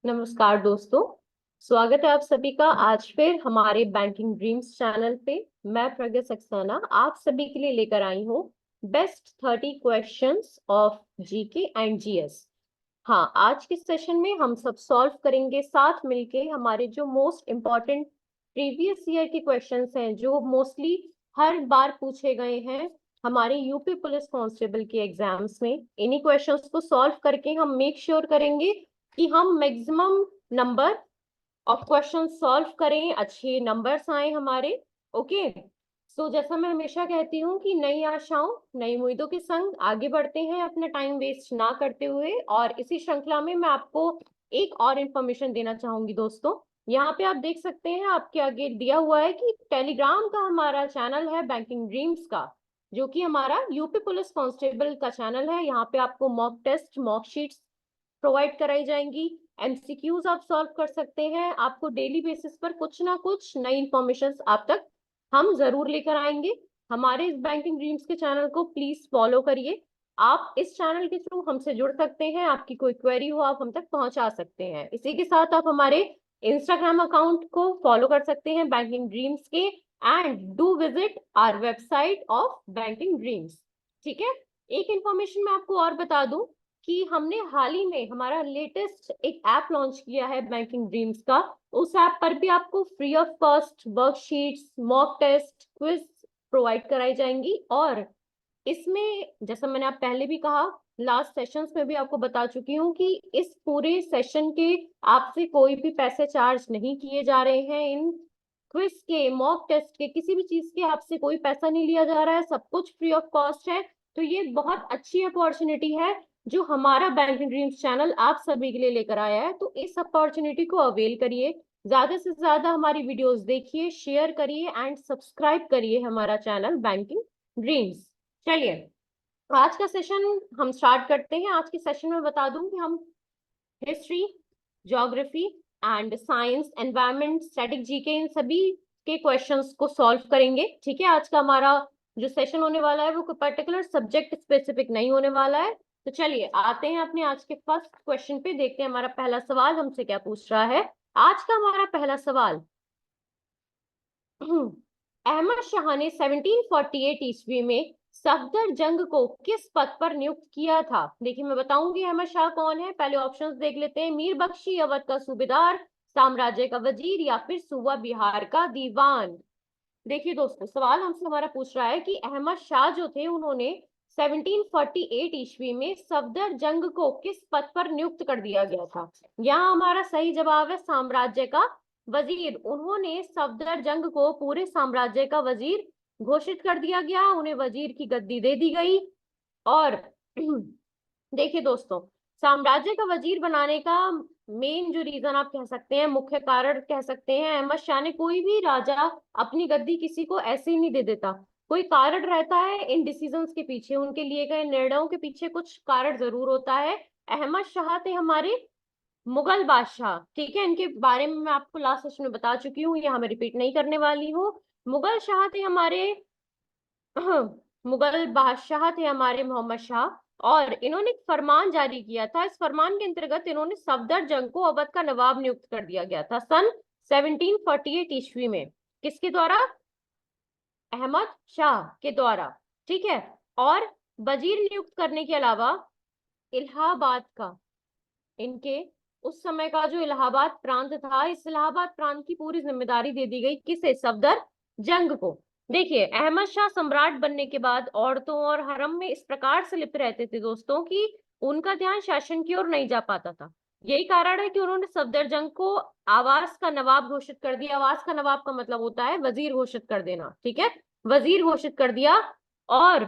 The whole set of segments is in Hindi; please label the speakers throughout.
Speaker 1: नमस्कार दोस्तों। स्वागत है आप सभी का आज फिर हमारे बैंकिंग ड्रीम्स चैनल पे। मैं प्रज्ञा सक्सेना आप सभी के लिए लेकर आई हूँ best 30 questions of GK and GS. हाँ, आज के सेशन में हम सब सॉल्व करेंगे साथ मिलके हमारे जो मोस्ट इम्पोर्टेंट प्रीवियस ईयर के क्वेश्चंस हैं जो मोस्टली हर बार पूछे गए हैं हमारे यूपी पुलिस कांस्टेबल के एग्जाम्स में। इन्हीं क्वेश्चंस को सॉल्व करके हम मेक श्योर करेंगे कि हम maximum number of question solve करें, अच्छे नंबर्स आए हमारे। ओके, सो जैसा मैं हमेशा कहती हूँ कि नई आशाओं नई उम्मीदों के संग आगे बढ़ते हैं अपना टाइम वेस्ट ना करते हुए। और इसी श्रृंखला में मैं आपको एक और इन्फॉर्मेशन देना चाहूंगी दोस्तों। यहाँ पे आप देख सकते हैं, आपके आगे दिया हुआ है कि टेलीग्राम का हमारा चैनल है बैंकिंग ड्रीम्स का, जो कि हमारा यूपी पुलिस कांस्टेबल का चैनल है। यहाँ पे आपको mock test mock sheets provide कराई जाएंगी, एमसीक्यूज आप सॉल्व कर सकते हैं। आपको डेली बेसिस पर कुछ ना कुछ नई इंफॉर्मेशन आप तक हम जरूर लेकर आएंगे। हमारे इस बैंकिंग ड्रीम्स के चैनल को प्लीज फॉलो करिए। आप इस चैनल के थ्रू हमसे जुड़ सकते हैं, आपकी कोई क्वेरी हो आप हम तक पहुंचा सकते हैं। इसी के साथ आप हमारे इंस्टाग्राम अकाउंट को फॉलो कर सकते हैं बैंकिंग ड्रीम्स के, and do visit our website of banking dreams. ठीक है, एक इंफॉर्मेशन मैं आपको और बता दूं कि हमने हाल ही में हमारा लेटेस्ट एक ऐप लॉन्च किया है बैंकिंग ड्रीम्स का। उस ऐप पर भी आपको free of cost worksheets, mock test, quiz provide कराई जाएंगी। और इसमें जैसा मैंने आप पहले भी कहा, लास्ट सेशंस में भी आपको बता चुकी हूँ कि इस पूरे सेशन के आपसे कोई भी पैसे चार्ज नहीं किए जा रहे हैं। इन क्विज के, मॉक टेस्ट के, किसी भी चीज के आपसे कोई पैसा नहीं लिया जा रहा है, सब कुछ फ्री ऑफ कॉस्ट है। तो ये बहुत अच्छी अपॉर्चुनिटी है जो हमारा बैंकिंग ड्रीम्स चैनल आप सभी के लिए लेकर आया है। तो इस अपॉर्चुनिटी को अवेल करिए, ज्यादा से ज्यादा हमारी वीडियोस देखिए, शेयर करिए एंड सब्सक्राइब करिए हमारा चैनल बैंकिंग ड्रीम्स। चलिए, आज का सेशन हम स्टार्ट करते हैं। आज के सेशन में बता दूं कि हम history, geography and science, environment, static GK, इन सभी के क्वेश्चंस को सॉल्व करेंगे। ठीक है, आज का हमारा जो सेशन होने वाला है वो पर्टिकुलर सब्जेक्ट स्पेसिफिक नहीं होने वाला है। तो चलिए आते हैं अपने आज के फर्स्ट क्वेश्चन पे, देखते हैं हमारा पहला सवाल हमसे क्या पूछ रहा है। आज का हमारा पहला सवाल अहमद शाह ने 1748 ईस्वी में सफदर जंग को किस पद पर नियुक्त किया था? देखिए, मैं बताऊंगी अहमद शाह कौन है। पहले ऑप्शंस देख लेते हैं। मीर बख्शी अवध का सूबेदार, साम्राज्य का वजीर, या फिर सूबा बिहार का दीवान। देखिए दोस्तों, सवाल हमसे हमारा पूछ रहा है कि अहमद शाह जो थे उन्होंने 1748 ईस्वी में सफदर जंग को किस पद पर नियुक्त कर दिया गया था। यहाँ हमारा सही जवाब है साम्राज्य का वजीर। उन्होंने सफदर जंग को पूरे साम्राज्य का वजीर घोषित कर दिया गया, उन्हें वजीर की गद्दी दे दी गई। और देखिए दोस्तों, साम्राज्य का वजीर बनाने का मेन जो रीजन आप कह सकते हैं, मुख्य कारण कह सकते हैं, अहमद शाह ने, कोई भी राजा अपनी गद्दी किसी को ऐसे ही नहीं दे देता, कोई कारण रहता है इन डिसीजंस के पीछे, उनके लिए गए निर्णयों के पीछे कुछ कारण जरूर होता है। अहमद शाह थे हमारे मुगल बादशाह। ठीक है, इनके बारे में मैं आपको लास्ट सेशन में बता चुकी हूँ, यहाँ मैं रिपीट नहीं करने वाली हूँ। मुगल शाह थे हमारे मुगल बादशाह थे हमारे मोहम्मद शाह, और इन्होंने एक फरमान जारी किया था। इस फरमान के अंतर्गत इन्होंने सफदर जंग को अवध का नवाब नियुक्त कर दिया गया था सन 1748 ईस्वी में। किसके द्वारा? अहमद शाह के द्वारा। ठीक है, और वजीर नियुक्त करने के अलावा इलाहाबाद का, इनके उस समय का जो इलाहाबाद प्रांत था, इस इलाहाबाद प्रांत की पूरी जिम्मेदारी दे दी गई किसे? सफदर जंग को। देखिए, अहमद शाह सम्राट बनने के बाद औरतों और हरम में इस प्रकार से लिप्त रहते थे दोस्तों कि उनका ध्यान शासन की ओर नहीं जा पाता था। यही कारण है कि उन्होंने सफदर जंग को आवास का नवाब घोषित कर दिया। आवास का नवाब का मतलब होता है वजीर घोषित कर देना। ठीक है, वजीर घोषित कर दिया और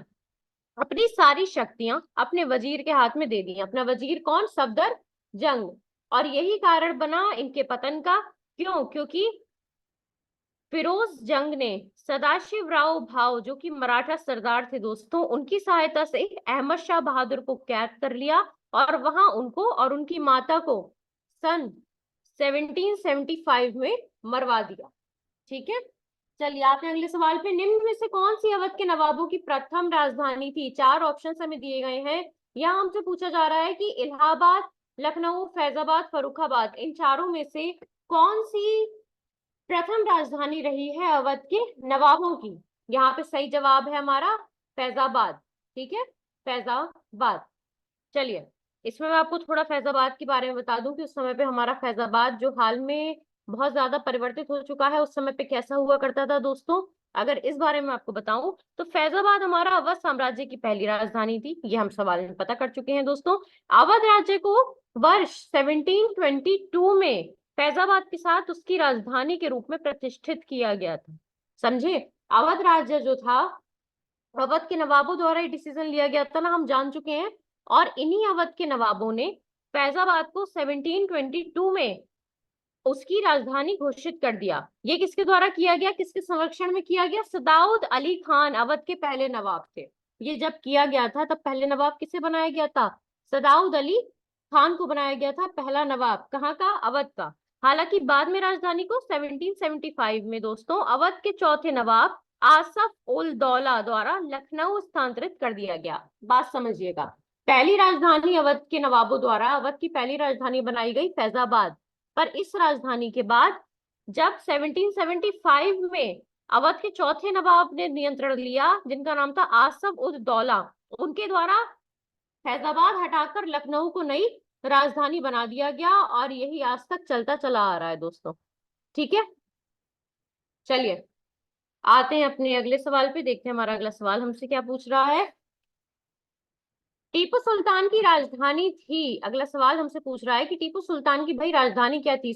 Speaker 1: अपनी सारी शक्तियां अपने वजीर के हाथ में दे दी। अपना वजीर कौन? सफदर जंग। और यही कारण बना इनके पतन का। क्यों? क्योंकि फिरोज जंग ने सदाशिव राव भाव, जो कि मराठा सरदार थे दोस्तों, उनकी सहायता से अहमद शाह बहादुर को कैद कर लिया और वहां उनको और उनकी माता को सन 1775 में मरवा दिया। ठीक है, चलिए आते हैं अगले सवाल पे। निम्न में से कौन सी अवध के नवाबों की प्रथम राजधानी थी? चार ऑप्शन हमें दिए गए हैं। यहाँ हमसे पूछा जा रहा है कि इलाहाबाद, लखनऊ, फैजाबाद, फर्रुखाबाद, इन चारों में से कौन सी प्रथम राजधानी रही है अवध के नवाबों की? यहाँ पे सही जवाब है हमारा फैजाबाद। ठीक है, फैजाबाद। चलिए, इसमें मैं आपको थोड़ा फैजाबाद के बारे में बता दूं कि उस समय पे हमारा फैजाबाद जो हाल में बहुत ज्यादा परिवर्तित हो चुका है, उस समय पे कैसा हुआ करता था दोस्तों। अगर इस बारे में आपको बताऊं तो फैजाबाद हमारा अवध साम्राज्य की पहली राजधानी थी, ये हम सवाल में पता कर चुके हैं दोस्तों। अवध राज्य को वर्ष 1722 में फैजाबाद के साथ उसकी राजधानी के रूप में प्रतिष्ठित किया गया था। समझे? अवध राज्य जो था, अवध के नवाबों द्वारा ये डिसीजन लिया गया था ना, हम जान चुके हैं। और इन्हीं अवध के नवाबों ने फैजाबाद को 1722 में उसकी राजधानी घोषित कर दिया। ये किसके द्वारा किया गया, किसके संरक्षण में किया गया? सदाउद अली खान अवध के पहले नवाब थे। ये जब किया गया था तब पहले नवाब किसे बनाया गया था? सदाउद अली खान को बनाया गया था पहला नवाब। कहाँ का? अवध का। हालांकि बाद में राजधानी को 1775 में दोस्तों अवध के चौथे नवाब आसफ उल दौला द्वारा लखनऊ स्थानांतरित कर दिया गया। बात समझिएगा, पहली राजधानी अवध के नवाबों द्वारा अवध की पहली राजधानी बनाई गई फैजाबाद। पर इस राजधानी के बाद जब 1775 में अवध के चौथे नवाब ने नियंत्रण लिया, जिनका नाम था आसफ उद दौला, उनके द्वारा फैजाबाद हटाकर लखनऊ को नई राजधानी बना दिया गया और यही आज तक चलता चला आ रहा है दोस्तों। ठीक है, चलिए आते हैं अपने अगले सवाल पे, देखते हैं हमारा अगला सवाल हमसे क्या पूछ रहा है। टीपू सुल्तान की राजधानी थी, अगला सवाल हमसे पूछ रहा है कि टीपू सुल्तान की भाई राजधानी क्या थी?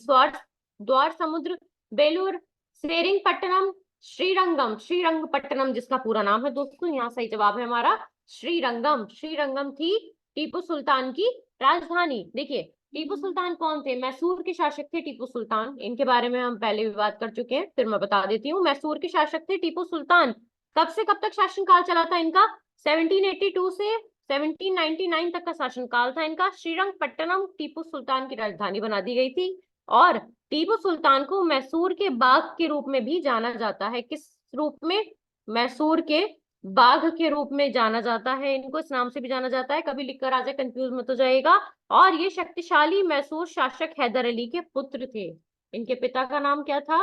Speaker 1: द्वार समुद्र, बेलूर, श्रीरंगपट्टनम, श्रीरंगम। श्रीरंगपट्टनम जिसका पूरा नाम है दोस्तों, यहाँ सही जवाब है हमारा श्रीरंगम। श्रीरंगम थी टीपू सुल्तान की राजधानी। देखिए, टीपू सुल्तान कौन थे? मैसूर के शासक थे टीपू सुल्तान। इनके बारे में हम पहले भी बात कर चुके हैं, फिर मैं बता देती हूँ। मैसूर के शासक थे टीपू सुल्तान। कब से कब तक शासनकाल चला था इनका? 1782 से 1799 तक का शासनकाल था इनका। श्रीरंगपट्टनम टीपू सुल्तान की राजधानी बना दी गई थी। और टीपू सुल्तान को मैसूर के बाघ के रूप में भी जाना जाता है। किस रूप में? मैसूर के बाघ के रूप में जाना जाता है इनको, इस नाम से भी जाना जाता है। कभी लिखकर आ जाए, कंफ्यूज मत हो जाएगा। और ये शक्तिशाली मैसूर शासक हैदर अली के पुत्र थे। इनके पिता का नाम क्या था?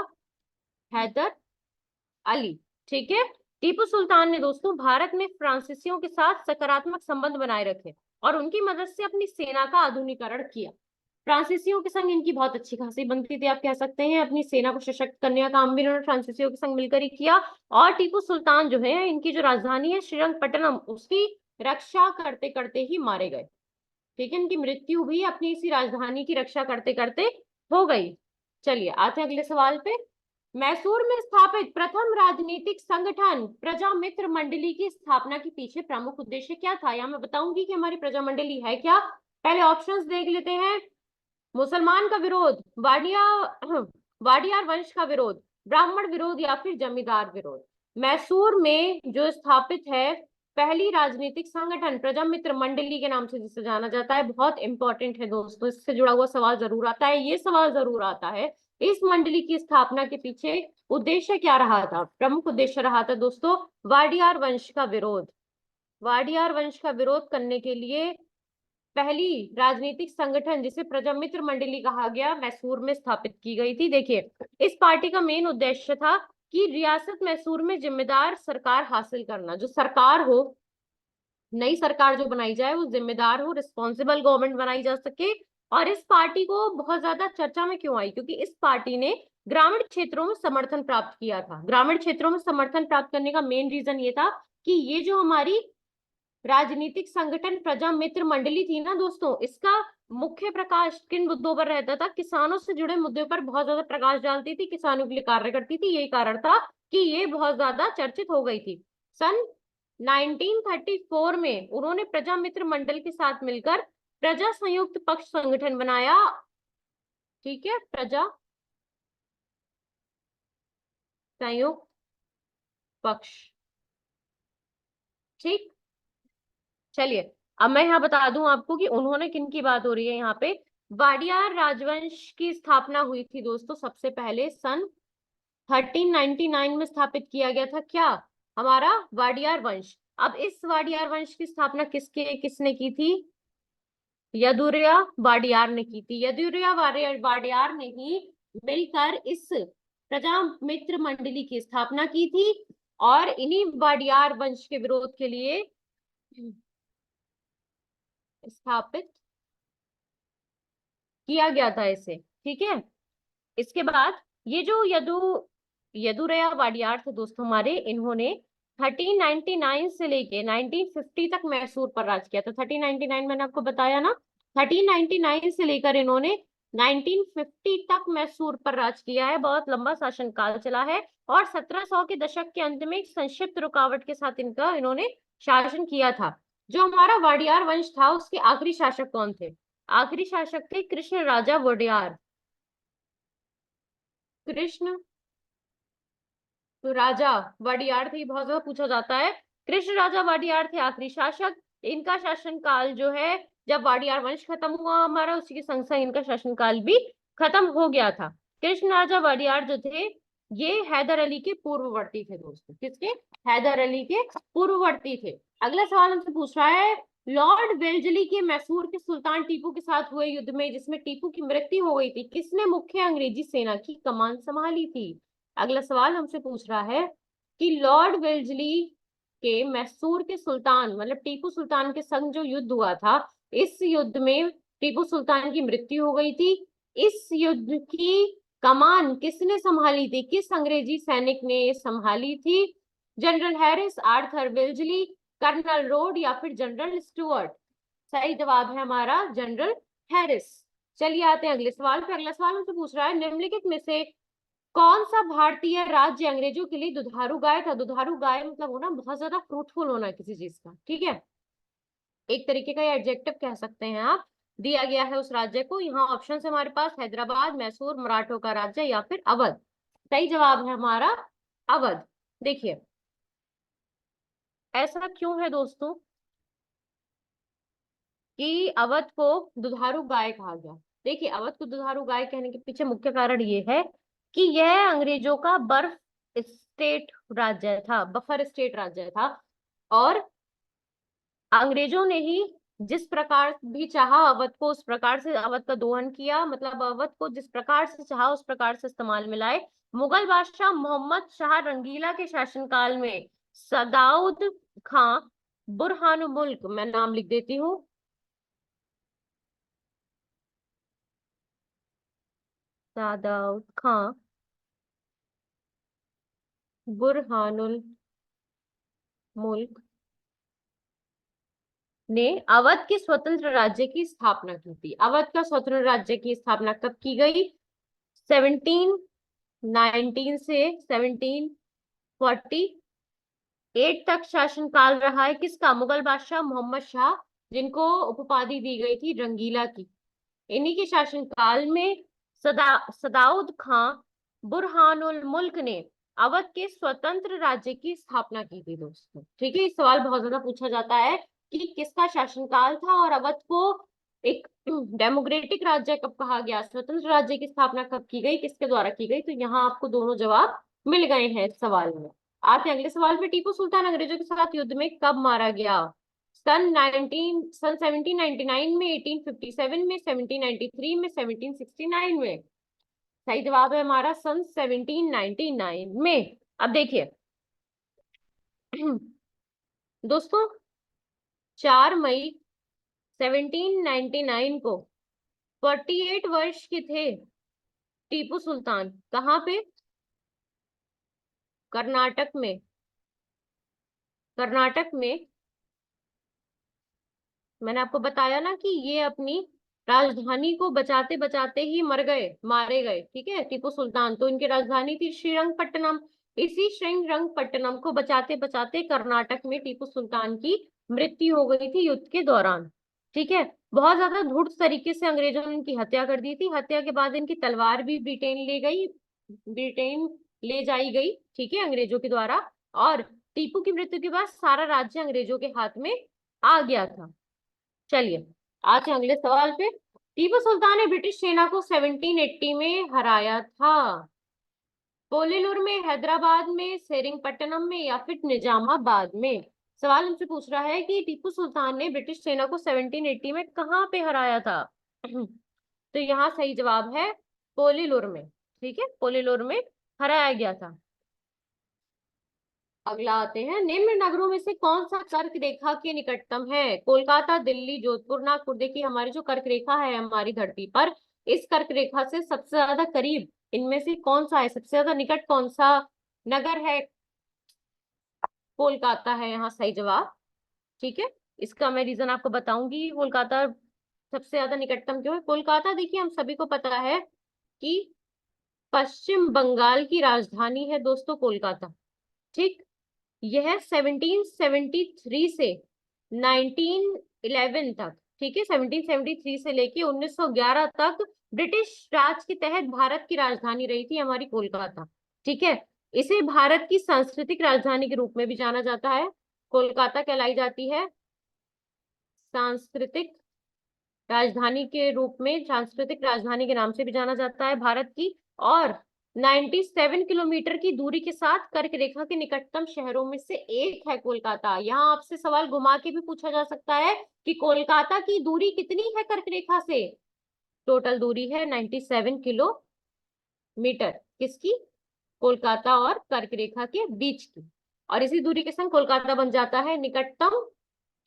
Speaker 1: हैदर अली। ठीक है, टीपू सुल्तान ने दोस्तों भारत में फ्रांसीसियों के साथ सकारात्मक संबंध बनाए रखे और उनकी मदद से अपनी सेना का आधुनिकीकरण किया। फ्रांसीसियों के संग इनकी बहुत अच्छी खासी बनती थी, आप कह सकते हैं। अपनी सेना को सशक्त करने का काम भी इन्होंने फ्रांसीसियों के संग मिलकर ही किया। और टीपू सुल्तान जो है, इनकी जो राजधानी है श्रीरंगपट्टनम, उसकी रक्षा करते करते ही मारे गए। ठीक है, इनकी मृत्यु भी अपनी इसी राजधानी की रक्षा करते करते हो गई। चलिए आते हैं अगले सवाल पे। मैसूर में स्थापित प्रथम राजनीतिक संगठन प्रजा मित्र मंडली की स्थापना के पीछे प्रमुख उद्देश्य क्या था? या मैं बताऊंगी कि हमारी प्रजा मंडली है क्या। पहले ऑप्शंस देख लेते हैं। मुसलमान का विरोध, वाडियार वंश का विरोध, ब्राह्मण विरोध या फिर जमींदार विरोध। मैसूर में जो स्थापित है पहली राजनीतिक संगठन प्रजा मित्र मंडली के नाम से जिसे जाना जाता है, बहुत इंपॉर्टेंट है दोस्तों, इससे जुड़ा हुआ सवाल जरूर आता है, ये सवाल जरूर आता है। इस मंडली की स्थापना के पीछे उद्देश्य क्या रहा था? प्रमुख उद्देश्य रहा था दोस्तों वाडियार वंश का विरोध। वाडियार वंश का विरोध करने के लिए पहली राजनीतिक संगठन जिसे प्रजा मित्र मंडली कहा गया, मैसूर में स्थापित की गई थी। देखिए, इस पार्टी का मेन उद्देश्य था कि रियासत मैसूर में जिम्मेदार सरकार हासिल करना। जो सरकार हो, नई सरकार जो बनाई जाए वो जिम्मेदार हो, रिस्पॉन्सिबल गवर्नमेंट बनाई जा सके। और इस पार्टी को बहुत ज्यादा चर्चा में क्यों आई? क्योंकि इस पार्टी ने ग्रामीण क्षेत्रों में समर्थन प्राप्त किया था। ग्रामीण क्षेत्रों में समर्थन प्राप्त करने का मेन रीजन ये था कि ये जो हमारी राजनीतिक संगठन प्रजा मित्र मंडली थी ना दोस्तों, इसका मुख्य प्रकाश किन मुद्दों पर रहता था? किसानों से जुड़े मुद्दों पर बहुत ज्यादा प्रकाश डालती थी, किसानों के लिए कार्य करती थी। यही कारण था कि ये बहुत ज्यादा चर्चित हो गई थी। सन 1934 में उन्होंने प्रजा मित्र मंडल के साथ मिलकर प्रजा संयुक्त पक्ष संगठन बनाया। ठीक है, प्रजा संयुक्त पक्ष। ठीक, चलिए अब मैं यहाँ बता दूं आपको कि उन्होंने किन की बात हो रही है यहाँ पे। वाडियार राजवंश की स्थापना हुई थी दोस्तों सबसे पहले सन 1399 में स्थापित किया गया था। क्या? हमारा वाडियार वंश। अब इस वाडियार वंश की स्थापना किसने की थी? यदुर्या वाडियार ने की थी। यदुर्या वाडियार ने ही मिलकर इस प्रजा मित्र मंडली की स्थापना की थी और इन्हीं वाडियार वंश के विरोध के लिए स्थापित किया गया था इसे। ठीक है, इसके बाद ये जो यदुरया वाडियार थे दोस्तों हमारे, इन्होंने 1399 से लेके 1950 तक मैसूर पर राज किया था। 1399 मैंने आपको बताया ना, 1399 से लेकर इन्होंने 1950 तक मैसूर पर राज किया है। बहुत लंबा शासन काल चला है और 1700 के दशक के अंत में एक संक्षिप्त रुकावट के साथ इन्होंने शासन किया था। जो हमारा वाडियार वंश था उसके आखिरी शासक कौन थे? आखिरी शासक थे कृष्ण राजा वोडियार। कृष्ण राजा वाडियार थे, बहुत ज्यादा पूछा जाता है। कृष्ण राजा वाडियार थे आखिरी शासक। इनका शासन काल जो है, जब वाडियार वंश खत्म हुआ हमारा, उसी के संग संग इनका शासन काल भी खत्म हो गया था। कृष्ण राजा वाडियार जो थे ये हैदर अली के पूर्ववर्ती थे दोस्तों। किसके? हैदर अली के पूर्ववर्ती थे। अगला सवाल हमसे पूछ रहा है, लॉर्ड वेल्जली के मैसूर के सुल्तान टीपू के साथ हुए युद्ध में जिसमें टीपू की मृत्यु हो गई थी, किसने मुख्य अंग्रेजी सेना की कमान संभाली थी? अगला सवाल हमसे पूछ रहा है कि लॉर्ड वेल्जली के मैसूर के सुल्तान मतलब टीपू सुल्तान के संग जो युद्ध हुआ था, इस युद्ध में टीपू सुल्तान की मृत्यु हो गई थी। इस युद्ध की कमान किसने संभाली थी? किस अंग्रेजी सैनिक ने संभाली थी? General Harris, Arthur Wellesley, colonel Road या फिर जनरल स्टुअर्ट? सही जवाब है हमारा जनरल हैरिस। चलिए आते हैं अगले सवाल पे। अगला सवाल हमसे पूछ रहा है, निम्नलिखित में से कौन सा भारतीय राज्य अंग्रेजों के लिए दुधारू गाय था? दुधारू गाय मतलब होना बहुत ज्यादा फ्रूटफुल होना किसी चीज का। ठीक है, एक तरीके का एडजेक्टिव कह सकते हैं आप। दिया गया है उस राज्य को। यहाँ ऑप्शन है हमारे पास हैदराबाद, मैसूर, मराठों का राज्य या फिर अवध। सही जवाब है हमारा अवध। देखिए ऐसा क्यों है दोस्तों कि अवध को दुधारू गाय कहा गया? देखिए अवध को दुधारू गाय कहने के पीछे मुख्य कारण ये है कि यह अंग्रेजों का बर्फ स्टेट राज्य था, बफर स्टेट राज्य था। और अंग्रेजों ने ही जिस प्रकार भी चाहा अवध को उस प्रकार से अवध का दोहन किया, मतलब अवध को जिस प्रकार से चाहा उस प्रकार से इस्तेमाल में लाए। मुगल बादशाह मोहम्मद शाह रंगीला के शासनकाल में सदाउद खां बुरहान मुल्क, मैं नाम लिख देती हूँ, सदाउद खां बुरहानुल मुल्क ने अवध के स्वतंत्र राज्य की स्थापना की थी। अवध का स्वतंत्र राज्य की स्थापना कब की गई? 1719 से 1748 तक शासनकाल रहा है किसका? मुगल बादशाह मोहम्मद शाह, जिनको उपाधि दी गई थी रंगीला की। इन्हीं के शासनकाल में सदाउद खां बुरहानुल मुल्क ने अवध के स्वतंत्र राज्य की स्थापना की थी दोस्तों। ठीक है, इस सवाल बहुत ज्यादा पूछा जाता है कि किसका शासनकाल था और अवध को एक डेमोक्रेटिक राज्य कब कहा गया, स्वतंत्र राज्य की स्थापना कब की गई, किसके द्वारा की गई? तो यहाँ आपको दोनों जवाब मिल गए हैं इस सवाल में। आते हैं अगले सवाल पे। टीपू सुल्तान अंग्रेजों के साथ युद्ध में कब मारा गया? सन 1799 में, 1857 में, 1793 में, 1769 में? सही जवाब है हमारा सन 1799 में। अब देखिए दोस्तों 4 मई 1799 को 48 वर्ष के थे टीपू सुल्तान। कहाँ पे? कर्नाटक में। कर्नाटक में मैंने आपको बताया ना कि ये अपनी राजधानी को बचाते बचाते ही मारे गए। ठीक है, टीपू सुल्तान, तो इनकी राजधानी थी श्रीरंगपट्टनम। इसी श्रीरंगपट्टनम को बचाते बचाते कर्नाटक में टीपू सुल्तान की मृत्यु हो गई थी युद्ध के दौरान। ठीक है, बहुत ज्यादा धूर्त तरीके से अंग्रेजों ने इनकी हत्या कर दी थी। हत्या के बाद इनकी तलवार भी ब्रिटेन ले जाई गई। ठीक है, अंग्रेजों के द्वारा। और टीपू की मृत्यु के बाद सारा राज्य अंग्रेजों के हाथ में आ गया था। चलिए आज अगले सवाल पे। टीपू सुल्तान ने ब्रिटिश सेना को 1780 में हराया था। पोलेलूर में, हैदराबाद में, सेरिंगपट्टनम में या फिर निजामाबाद में? सवाल हमसे पूछ रहा है कि टीपू सुल्तान ने ब्रिटिश सेना को 1780 में कहाँ पे हराया था? तो यहाँ सही जवाब है पोलीलुर में। ठीक है, पोलीलुर में हराया गया था। अगला आते हैं, निम्न नगरों में से कौन सा कर्क रेखा के निकटतम है? कोलकाता, दिल्ली, जोधपुर, नागपुर। देखिए हमारी जो कर्क रेखा है हमारी धरती पर, इस कर्क रेखा से सबसे ज्यादा करीब इनमें से कौन सा है? सबसे ज्यादा निकट कौन सा नगर है? कोलकाता है यहाँ सही जवाब। ठीक है, इसका मैं रीजन आपको बताऊंगी कोलकाता सबसे ज्यादा निकटतम क्यों है। कोलकाता देखिए हम सभी को पता है कि पश्चिम बंगाल की राजधानी है दोस्तों कोलकाता। ठीक, यह 1773 से 1911 तक, ठीक है, 1773 से लेके 1911 तक ब्रिटिश राज के तहत भारत की राजधानी रही थी हमारी कोलकाता। ठीक है, इसे भारत की सांस्कृतिक राजधानी के रूप में भी जाना जाता है। कोलकाता कहलाई जाती है सांस्कृतिक राजधानी के रूप में, सांस्कृतिक राजधानी के नाम से भी जाना जाता है भारत की। और 97 किलोमीटर की दूरी के साथ कर्क रेखा के निकटतम शहरों में से एक है कोलकाता। यहाँ आपसे सवाल घुमा के भी पूछा जा सकता है कि कोलकाता की दूरी कितनी है कर्क रेखा से? टोटल दूरी है 97 किलोमीटर। किसकी? कोलकाता और कर्क रेखा के बीच की। और इसी दूरी के संग कोलकाता बन जाता है निकटतम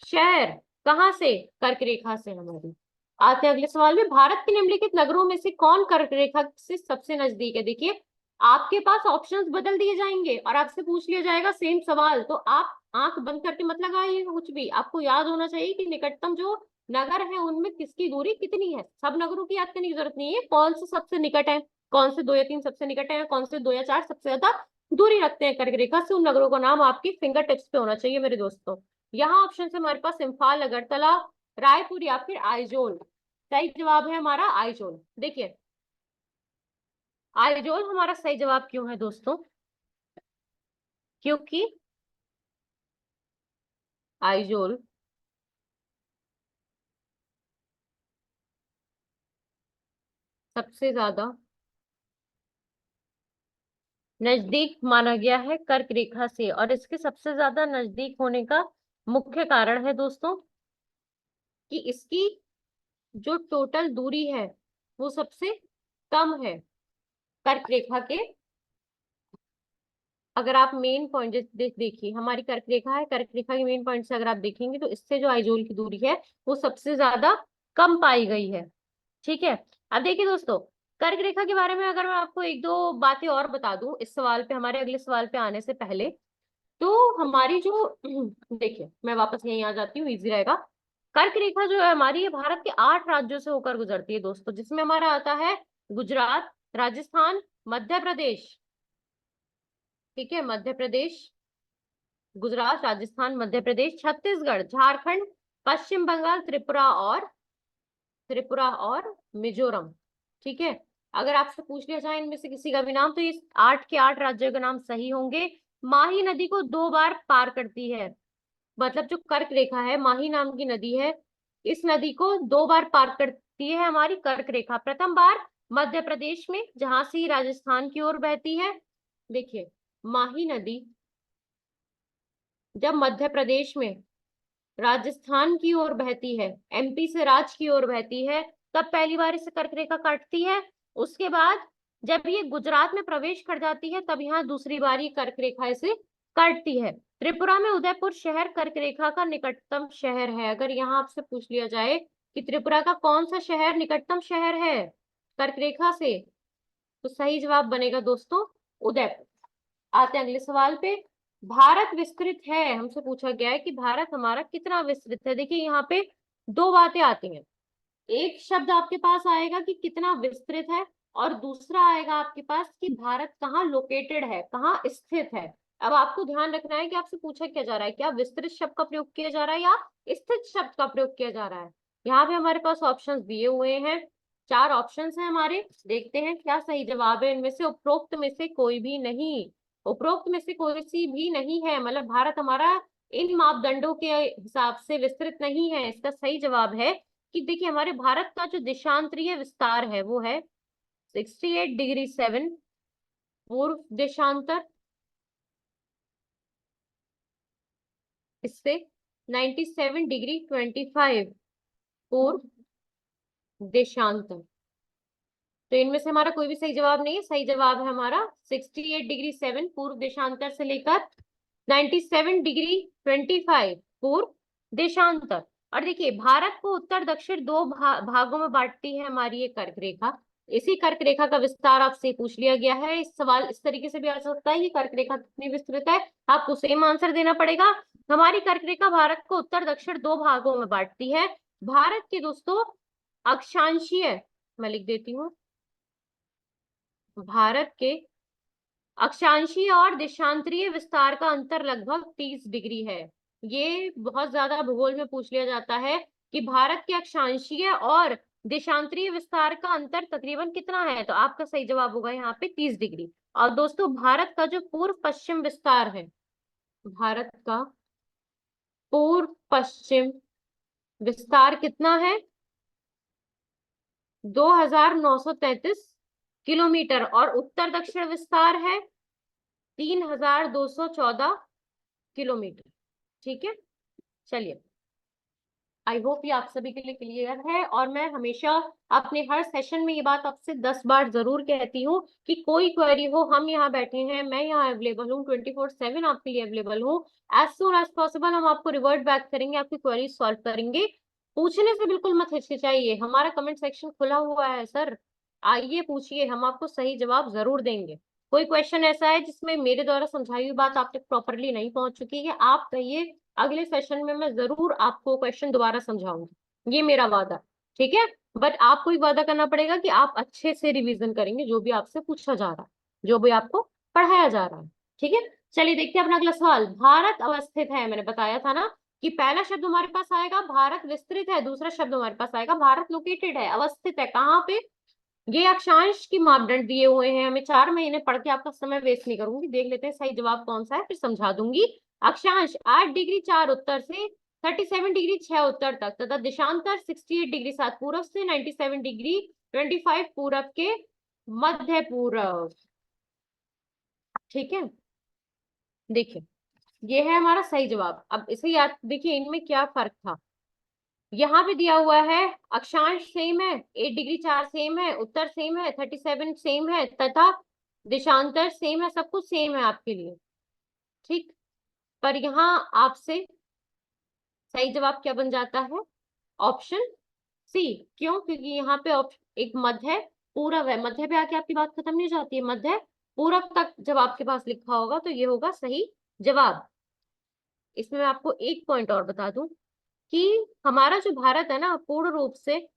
Speaker 1: शहर। कहाँ से? कर्क रेखा से हमारी। आते हैं अगले सवाल में, भारत के निम्नलिखित नगरों में से कौन कर्क रेखा से सबसे नजदीक है? देखिए आपके पास ऑप्शंस बदल दिए जाएंगे और आपसे पूछ लिया जाएगा सेम सवाल, तो आप आंख बंद करके मत लगाइएगा कुछ भी। आपको याद होना चाहिए कि निकटतम जो नगर है उनमें किसकी दूरी कितनी है। सब नगरों की याद करने की जरूरत नहीं है, कौन से सबसे निकट है, कौन से 2 या 3 सबसे निकट है, कौन से 2 या 4 सबसे ज्यादा दूरी रखते हैं कर्क रेखा से, उन नगरों का नाम आपकी फिंगर टिप्स पे होना चाहिए मेरे दोस्तों। यहाँ ऑप्शन है हमारे पास इम्फाल, अगरतला, रायपुर या फिर आइजोल। सही जवाब है हमारा आइजोल। देखिए आइजोल हमारा सही जवाब क्यों है दोस्तों? क्योंकि आइजोल सबसे ज्यादा नजदीक माना गया है कर्क रेखा से। और इसके सबसे ज्यादा नजदीक होने का मुख्य कारण है दोस्तों कि इसकी जो टोटल दूरी है वो सबसे कम है कर्क रेखा के। अगर आप मेन पॉइंट देखिए हमारी कर्क रेखा है, कर्क रेखा के मेन पॉइंट से अगर आप देखेंगे तो इससे जो आइजोल की दूरी है वो सबसे ज्यादा कम पाई गई है। ठीक है, अब देखिए दोस्तों, कर्क रेखा के बारे में अगर मैं आपको एक दो बातें और बता दूं इस सवाल पे, हमारे अगले सवाल पे आने से पहले, तो हमारी जो देखिए मैं वापस यहीं आ जाती हूँ, इजी रहेगा। कर्क रेखा जो है हमारी, ये भारत के 8 राज्यों से होकर गुजरती है दोस्तों, जिसमें हमारा आता है गुजरात, राजस्थान, मध्य प्रदेश। ठीक है, मध्य प्रदेश, गुजरात, राजस्थान, मध्य प्रदेश, छत्तीसगढ़, झारखंड, पश्चिम बंगाल, त्रिपुरा और मिजोरम। ठीक है, अगर आपसे पूछ लिया जाए इनमें से किसी का भी नाम, तो ये 8 के 8 राज्यों के नाम सही होंगे। माही नदी को 2 बार पार करती है, मतलब जो कर्क रेखा है, माही नाम की नदी है, इस नदी को 2 बार पार करती है हमारी कर्क रेखा। प्रथम बार मध्य प्रदेश में, जहां से राजस्थान की ओर बहती है। देखिए माही नदी जब मध्य प्रदेश में राजस्थान की ओर बहती है, एमपी से राज की ओर बहती है, तब पहली बार इसे कर्क रेखा काटती है। उसके बाद जब ये गुजरात में प्रवेश कर जाती है तब यहाँ दूसरी बार ये कर्क रेखा इसे काटती है। त्रिपुरा में उदयपुर शहर कर्क रेखा का निकटतम शहर है। अगर यहाँ आपसे पूछ लिया जाए कि त्रिपुरा का कौन सा शहर निकटतम शहर है कर्क रेखा से, तो सही जवाब बनेगा दोस्तों उदयपुर। आते हैं अगले सवाल पे, भारत विस्तृत है, हमसे पूछा गया है कि भारत हमारा कितना विस्तृत है। देखिए यहाँ पे 2 बातें आती हैं, एक शब्द आपके पास आएगा कि कितना विस्तृत है, और दूसरा आएगा आपके पास कि भारत कहाँ लोकेटेड है, कहाँ स्थित है। अब आपको ध्यान रखना है कि आपसे पूछा क्या जा रहा है, क्या विस्तृत शब्द का प्रयोग किया जा रहा है या स्थित शब्द का प्रयोग किया जा रहा है। यहाँ पे हमारे पास ऑप्शंस दिए हुए हैं, 4 ऑप्शंस हैं हमारे, देखते हैं क्या सही जवाब है इनमें से। उपरोक्त में से कोई भी नहीं, उपरोक्त में से कोई सी भी नहीं है, मतलब भारत हमारा इन मापदंडों के हिसाब से विस्तृत नहीं है। इसका सही जवाब है कि देखिए हमारे भारत का जो देशांतरीय विस्तार है वो है 68 डिग्री 7 पूर्व देशांतर, इससे 97 डिग्री 25 पूर्व देशांतर। तो इनमें से हमारा कोई भी सही जवाब नहीं है। सही जवाब है हमारा 68 डिग्री 7 पूर्व देशांतर से लेकर 97 डिग्री 25 पूर्व देशांतर। और देखिए, भारत को उत्तर दक्षिण दो भागों में बांटती है हमारी ये कर्क रेखा। इसी कर्क रेखा का विस्तार आपसे पूछ लिया गया है। इस सवाल इस तरीके से भी आ सकता है कि कर्क रेखा कितनी विस्तृत है, आपको सेम आंसर देना पड़ेगा। हमारी कर्क रेखा भारत को उत्तर दक्षिण दो भागों में बांटती है। भारत के दोस्तों अक्षांशीय, मैं लिख देती हूँ, भारत के अक्षांशीय और देशांतरीय विस्तार का अंतर लगभग 30 डिग्री है। ये बहुत ज्यादा भूगोल में पूछ लिया जाता है कि भारत के अक्षांशीय और देशांतरीय विस्तार का अंतर तकरीबन कितना है। तो आपका सही जवाब होगा यहाँ पे 30 डिग्री। और दोस्तों, भारत का जो पूर्व पश्चिम विस्तार है, भारत का पूर्व पश्चिम विस्तार कितना है? 2933 किलोमीटर। और उत्तर दक्षिण विस्तार है 3214 किलोमीटर। ठीक है, चलिए, आई होप ये आप सभी के लिए क्लियर है। और मैं हमेशा अपने हर सेशन में ये बात आपसे 10 बार जरूर कहती हूँ कि कोई क्वेरी हो, हम यहाँ बैठे हैं, मैं यहाँ अवेलेबल हूँ, 24/7 आपके लिए अवेलेबल हूँ। एज सून एज पॉसिबल हम आपको रिवर्ट बैक करेंगे, आपकी क्वेरी सॉल्व करेंगे। पूछने से बिल्कुल मत हिचकिचाइए, हमारा कमेंट सेक्शन खुला हुआ है सर, आइए पूछिए, हम आपको सही जवाब जरूर देंगे। कोई क्वेश्चन ऐसा है जिसमें मेरे द्वारा समझाई हुई बात आप तक प्रॉपरली नहीं पहुंच चुकी है, आप कहिए, अगले सेशन में मैं जरूर आपको क्वेश्चन दोबारा समझाऊंगी, ये मेरा वादा। ठीक है, बट आपको एक वादा करना पड़ेगा कि आप अच्छे से रिवीजन करेंगे जो भी आपसे पूछा जा रहा है, जो भी आपको पढ़ाया जा रहा है। ठीक है, चलिए देखते हैं अपना अगला सवाल। भारत अवस्थित है, मैंने बताया था ना कि पहला शब्द हमारे पास आएगा भारत विस्तृत है, दूसरा शब्द हमारे पास आएगा भारत लोकेटेड है। अवस्थित है कहाँ पे? ये अक्षांश की मापदंड दिए हुए हैं हमें, 4 महीने पढ़ के आपका समय वेस्ट नहीं करूंगी। देख लेते हैं सही जवाब कौन सा है, फिर समझा दूंगी। अक्षांश 8 डिग्री 4 उत्तर से 37 डिग्री 6 उत्तर तक, तथा देशांतर 68 डिग्री 7 पूर्व से 97 डिग्री 25 पूर्व के मध्य पूर्व। ठीक है, देखिए ये है हमारा सही जवाब। अब इसे याद देखिए, इनमें क्या फर्क था। यहाँ पे दिया हुआ है अक्षांश सेम है, 8 डिग्री 4 सेम है, उत्तर सेम है, 37 सेम है, तथा देशांतर सेम है, सब कुछ सेम है आपके लिए। ठीक, पर यहाँ आपसे सही जवाब क्या बन जाता है? Option C. क्यों? क्योंकि यहाँ पे एक मध्य है, पूरब है, मध्य पे आके आपकी बात खत्म नहीं हो जाती है, मध्य पूरब तक जब आपके पास लिखा होगा तो ये होगा सही जवाब। इसमें मैं आपको एक पॉइंट और बता दूं कि हमारा जो भारत है ना, पूर्ण रूप से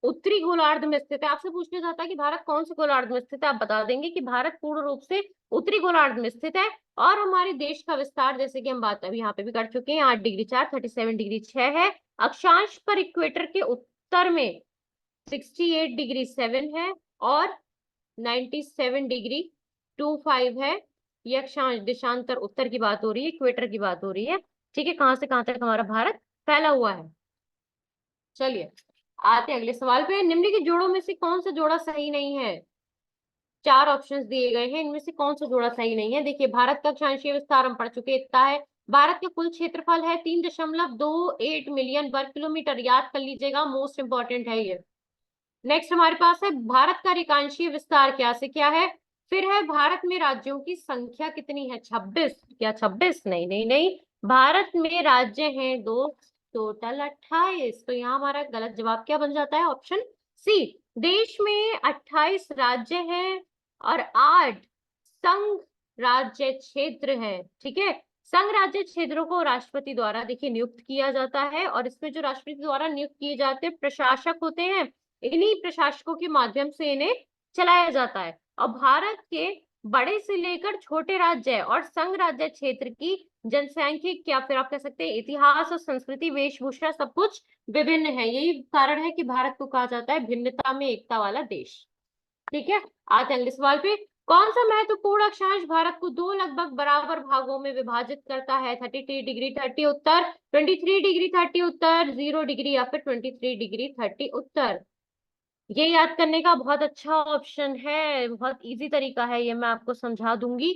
Speaker 1: उत्तरी गोलार्ध में स्थित है। आपसे पूछ लिया जाता है कि भारत कौन से गोलार्ध में स्थित है, आप बता देंगे कि भारत पूर्ण रूप से उत्तरी गोलार्ध में स्थित है। और हमारे देश का विस्तार, जैसे कि हम बात अभी यहाँ पे भी कर चुके हैं, 8 डिग्री 4 37 डिग्री 6 है। अक्षांश पर इक्वेटर के उत्तर में 68 डिग्री 7 है और 97 डिग्री 25 है। ये अक्षांश, देशांतर उत्तर की बात हो रही है, इक्वेटर की बात हो रही है। ठीक है, कहाँ से कहाँ तक हमारा भारत फैला हुआ है। चलिए आते हैं अगले सवाल पे। निम्नलिखित जोड़ों में से कौन सा जोड़ा सही नहीं है? 4 ऑप्शंस दिए गए हैं, इनमें से कौन सा जोड़ा सही नहीं है? देखिए, भारत का अक्षांशीय विस्तार हम पढ़ चुके हैं, इतना है। भारत का कुल क्षेत्रफल है 3.28 मिलियन वर्ग किलोमीटर, याद कर लीजिएगा, मोस्ट इंपॉर्टेंट है ये। नेक्स्ट हमारे पास है भारत का रेखांशीय विस्तार क्या से क्या है। फिर है भारत में राज्यों की संख्या कितनी है? 26। क्या 26? नहीं नहीं नहीं, भारत में राज्य हैं 2, टोटल 28। तो यहाँ हमारा गलत जवाब क्या बन जाता है? Option C. देश में 28 राज्य हैं और 8 संघ राज्य क्षेत्र हैं। ठीक है, संघ राज्य क्षेत्रों को राष्ट्रपति द्वारा देखिए नियुक्त किया जाता है, और इसमें जो राष्ट्रपति द्वारा नियुक्त किए जाते हैं प्रशासक होते हैं, इन्हीं प्रशासकों के माध्यम से इन्हें चलाया जाता है। और भारत के बड़े से लेकर छोटे राज्य और संघ राज्य क्षेत्र की जनसांख्यिक, या फिर आप कह सकते हैं इतिहास और संस्कृति, वेशभूषा, सब कुछ विभिन्न है। यही कारण है कि भारत को कहा जाता है भिन्नता में एकता वाला देश। ठीक है, आते हैं अगले सवाल पे। कौन सा महत्वपूर्ण अक्षांश भारत को 2 लगभग बराबर भागों में विभाजित करता है? 33 डिग्री 30 उत्तर, 23 डिग्री 30 उत्तर, 0 डिग्री या फिर 23 डिग्री 30 उत्तर। ये याद करने का बहुत अच्छा ऑप्शन है, बहुत इजी तरीका है ये, मैं आपको समझा दूंगी।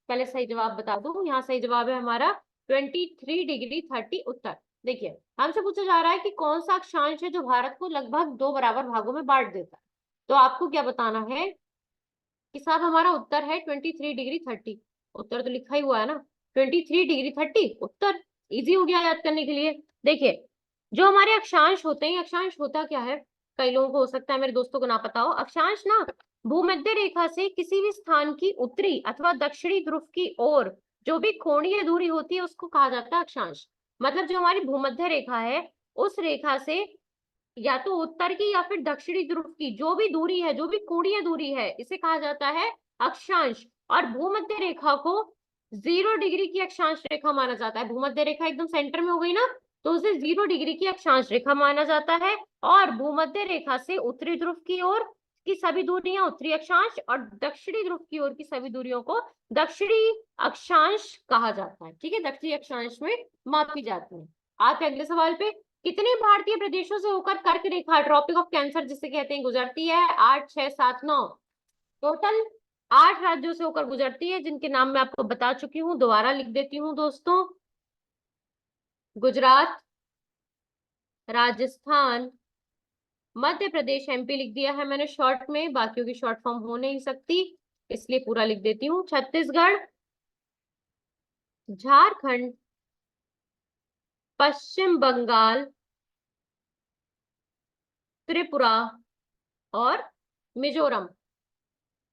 Speaker 1: पहले सही जवाब बता दूं, यहाँ सही जवाब है हमारा 23°30 उत्तर। देखिए हमसे पूछा जा रहा है कि कौन सा अक्षांश है जो भारत को लगभग 2 बराबर भागों में बांट देता है। तो आपको क्या बताना है कि साहब हमारा उत्तर है 23°30। उत्तर तो लिखा ही हुआ है ना, 23°30 उत्तर। इजी हो गया याद करने के लिए। देखिए जो हमारे अक्षांश होते हैं, अक्षांश होता क्या है, कई लोगों को हो सकता है मेरे दोस्तों को ना पता हो। अक्षांश ना भूमध्य रेखा से किसी भी स्थान की उत्तरी अथवा दक्षिणी ध्रुव की ओर जो भी कोणीय दूरी होती है उसको कहा जाता है अक्षांश। मतलब जो हमारी भूमध्य रेखा है उस रेखा से या तो उत्तर की या फिर दक्षिणी ध्रुव की जो भी दूरी है, जो भी कोणीय दूरी है, इसे कहा जाता है अक्षांश। और भूमध्य रेखा को 0 डिग्री की अक्षांश रेखा माना जाता है। भूमध्य रेखा एकदम सेंटर में हो गई ना, तो उसे 0 डिग्री की अक्षांश रेखा माना जाता है। और भूमध्य रेखा से उत्तरी ध्रुव की ओर की सभी दूरियां उत्तरी अक्षांश और दक्षिणी ध्रुव की ओर की सभी दूरियों को दक्षिणी अक्षांश कहा जाता है। ठीक है, दक्षिणी अक्षांश में मापी जाती है। आते अगले सवाल पे। कितने भारतीय प्रदेशों से होकर कर्क रेखा ट्रॉपिक ऑफ कैंसर जिसे कहते हैं गुजरती है? 8, 6, 7, 9। टोटल 8 राज्यों से होकर गुजरती है, जिनके नाम मैं आपको बता चुकी हूँ। दोबारा लिख देती हूँ दोस्तों। गुजरात, राजस्थान, मध्य प्रदेश, एमपी लिख दिया है मैंने शॉर्ट में, बाकियों की शॉर्ट फॉर्म हो नहीं सकती इसलिए पूरा लिख देती हूँ। छत्तीसगढ़, झारखंड, पश्चिम बंगाल, त्रिपुरा और मिजोरम।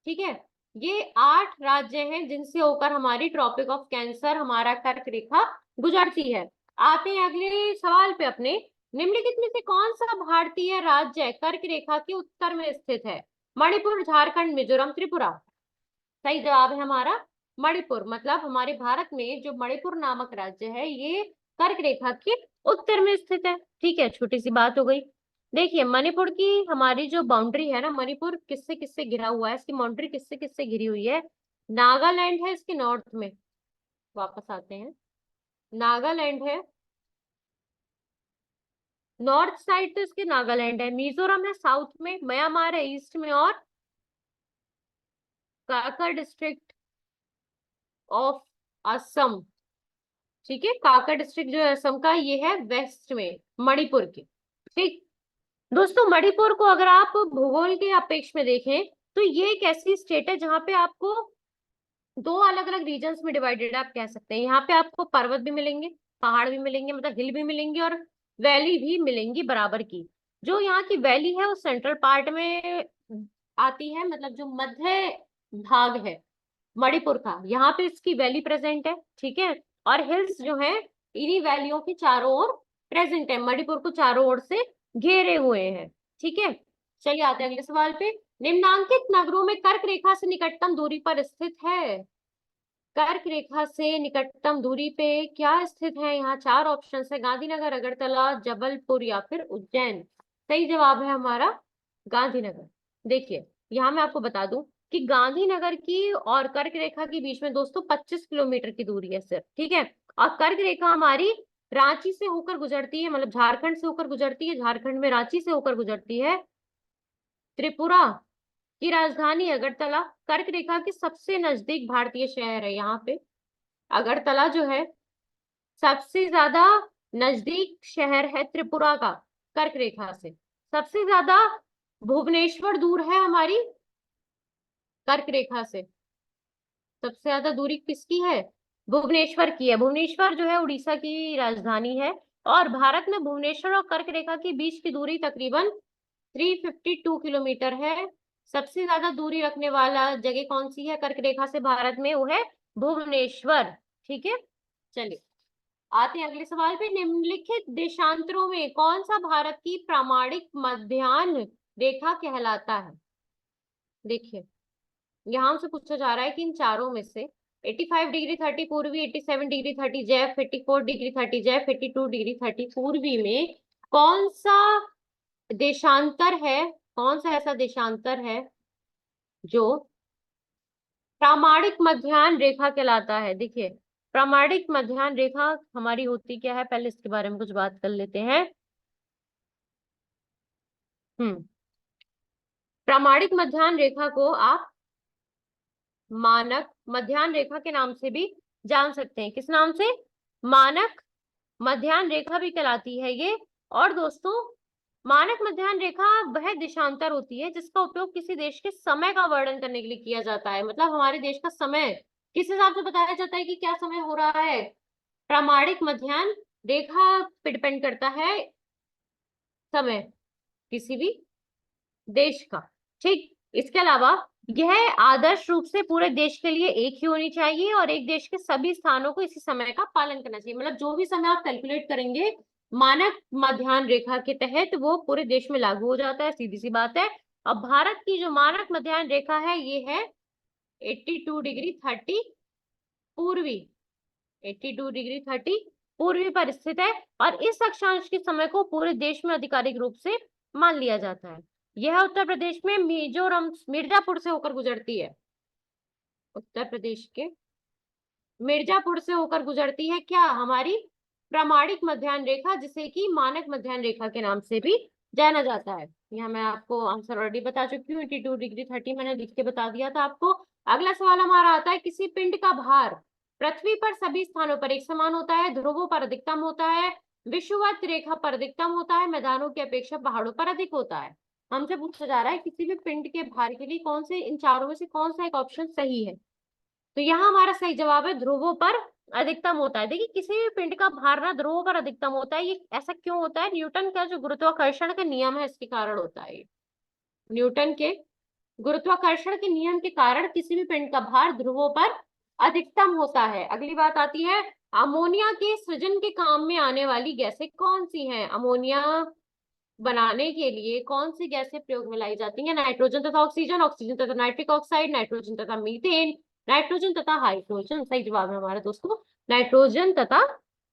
Speaker 1: ठीक है, ये 8 राज्य हैं जिनसे होकर हमारी ट्रॉपिक ऑफ कैंसर, हमारा कर्क रेखा गुजरती है। आते हैं अगले सवाल पे अपने। निम्नलिखित में से कौन सा भारतीय राज्य कर्क रेखा के उत्तर में स्थित है? मणिपुर, झारखंड, मिजोरम, त्रिपुरा। सही जवाब है हमारा मणिपुर। मतलब हमारे भारत में जो मणिपुर नामक राज्य है ये कर्क रेखा के उत्तर में स्थित है। ठीक है, छोटी सी बात हो गई। देखिए मणिपुर की हमारी जो बाउंड्री है ना, मणिपुर किससे किससे घिरा हुआ है, इसकी बाउंड्री किससे किससे घिरी हुई है? नागालैंड है इसके नॉर्थ में, वापस आते हैं, नागालैंड है नॉर्थ साइड, तो इसके नागालैंड है। मिजोरम है साउथ में, म्यांमार है ईस्ट में, और काकर डिस्ट्रिक्ट ऑफ असम। ठीक है, काका डिस्ट्रिक्ट जो है असम का, ये है वेस्ट में मणिपुर के। ठीक दोस्तों, मणिपुर को अगर आप भूगोल के अपेक्ष में देखें तो ये एक ऐसी स्टेट है जहां पे आपको दो अलग अलग रीजन्स में डिवाइडेड आप कह सकते हैं। यहाँ पे आपको पर्वत भी मिलेंगे, पहाड़ भी मिलेंगे, मतलब हिल भी मिलेंगी, और वैली भी मिलेंगी बराबर की। जो यहाँ की वैली है वो सेंट्रल पार्ट में आती है, मतलब जो मध्य भाग है मणिपुर का, यहाँ पे इसकी वैली प्रेजेंट है। ठीक है, और हिल्स जो है इन्हीं वैलियों के चारों ओर प्रेजेंट है, मणिपुर को चारों ओर से घेरे हुए हैं। ठीक है, चलिए आते हैं अगले सवाल पे। निम्नांकित नगरों में कर्क रेखा से निकटतम दूरी पर स्थित है? कर्क रेखा से निकटतम दूरी पे क्या स्थित है? यहाँ 4 ऑप्शन है, गांधीनगर, अगरतला, जबलपुर या फिर उज्जैन। सही जवाब है हमारा गांधीनगर। देखिए यहाँ मैं आपको बता दूं कि गांधीनगर की और कर्क रेखा के बीच में दोस्तों 25 किलोमीटर की दूरी है सिर्फ। ठीक है, और कर्क रेखा हमारी रांची से होकर गुजरती है, मतलब झारखंड से होकर गुजरती है, झारखंड में रांची से होकर गुजरती है, त्रिपुरा की राजधानी अगरतला कर्क रेखा के सबसे नजदीक भारतीय शहर है। यहाँ पे अगरतला जो है सबसे ज्यादा नजदीक शहर है त्रिपुरा का कर्क रेखा से। सबसे ज्यादा भुवनेश्वर दूर है हमारी कर्क रेखा से। सबसे ज्यादा दूरी किसकी है? भुवनेश्वर की है। भुवनेश्वर जो है उड़ीसा की राजधानी है, और भारत में भुवनेश्वर और कर्क रेखा के बीच की दूरी तकरीबन 352 किलोमीटर है। सबसे ज्यादा दूरी रखने वाला जगह कौन सी है कर्क रेखा से भारत में? वो है भुवनेश्वर। ठीक है, चलिए आते हैं अगले सवाल पे। निम्नलिखित देशांतरों में कौन सा भारत की प्रामाणिक मध्याह्न रेखा कहलाता है? देखिए यहाँ से पूछा जा रहा है कि इन चारों में से 85°30 पूर्वी, 87°30 जैफ, 84°30 जैफ, 82°30 पूर्वी में कौन सा देशांतर है, कौन सा ऐसा देशांतर है जो प्रामाणिक मध्याह्न रेखा कहलाता है? देखिए प्रामाणिक मध्याह्न रेखा हमारी होती क्या है, पहले इसके बारे में कुछ बात कर लेते हैं। प्रामाणिक मध्याह्न रेखा को आप मानक मध्याह्न रेखा के नाम से भी जान सकते हैं। किस नाम से? मानक मध्याह्न रेखा भी कहलाती है ये। और दोस्तों, मानक मध्याह्न रेखा वह देशांतर होती है जिसका उपयोग किसी देश के समय का वर्णन करने के लिए किया जाता है। मतलब हमारे देश का समय किस हिसाब से बताया जाता है कि क्या समय हो रहा है। प्रामाणिक मध्याह्न रेखा पे डिपेंड करता है समय किसी भी देश का। ठीक, इसके अलावा यह आदर्श रूप से पूरे देश के लिए एक ही होनी चाहिए और एक देश के सभी स्थानों को इसी समय का पालन करना चाहिए। मतलब जो भी समय आप कैलकुलेट करेंगे मानक मध्याह्न रेखा के तहत वो पूरे देश में लागू हो जाता है, सीधी सी बात है। अब भारत की जो मानक मध्याह्न रेखा है ये है 82 डिग्री 30 पूर्वी, 82 डिग्री 30 पूर्वी पर स्थित है और इस अक्षांश के समय को पूरे देश में आधिकारिक रूप से मान लिया जाता है। यह उत्तर प्रदेश में मिजोरम मिर्जापुर से होकर गुजरती है। उत्तर प्रदेश के मिर्जापुर से होकर गुजरती है क्या, हमारी प्रामाणिक मध्याह्न रेखा, जिसे कि मानक मध्याह्न रेखा के नाम से भी जाना जाता है। यहाँ मैं आपको आंसर ऑलरेडी बता चुकी हूँ, 82 डिग्री 30 मैंने लिख के बता दिया था आपको। अगला सवाल हमारा आता है, किसी पिंड का भार पृथ्वी पर सभी स्थानों पर एक समान होता है, ध्रुवों पर अधिकतम होता है, विषुवत रेखा पर अधिकतम होता है, मैदानों की अपेक्षा पहाड़ों पर अधिक होता है। हमसे पूछा जा रहा है किसी भी पिंड के भार के लिए कौन से इन चारों में से कौन सा एक ऑप्शन सही है। तो यहाँ हमारा सही जवाब है ध्रुवों पर अधिकतम होता है। देखिए किसी भी पिंड का भार ना ध्रुवों पर अधिकतम होता है। ये ऐसा क्यों होता है, न्यूटन का जो गुरुत्वाकर्षण का नियम है इसके कारण होता है। न्यूटन के गुरुत्वाकर्षण के नियम के कारण किसी भी पिंड का भार ध्रुवों पर अधिकतम होता है। अगली बात आती है, अमोनिया के सृजन के काम में आने वाली गैसें कौन सी हैं। अमोनिया बनाने के लिए कौन सी गैसें प्रयोग में लाई जाती हैं। नाइट्रोजन तथा ऑक्सीजन, ऑक्सीजन तथा नाइट्रिक ऑक्साइड, नाइट्रोजन तथा मीथेन, नाइट्रोजन तथा हाइड्रोजन। सही जवाब है हमारा दोस्तों नाइट्रोजन तथा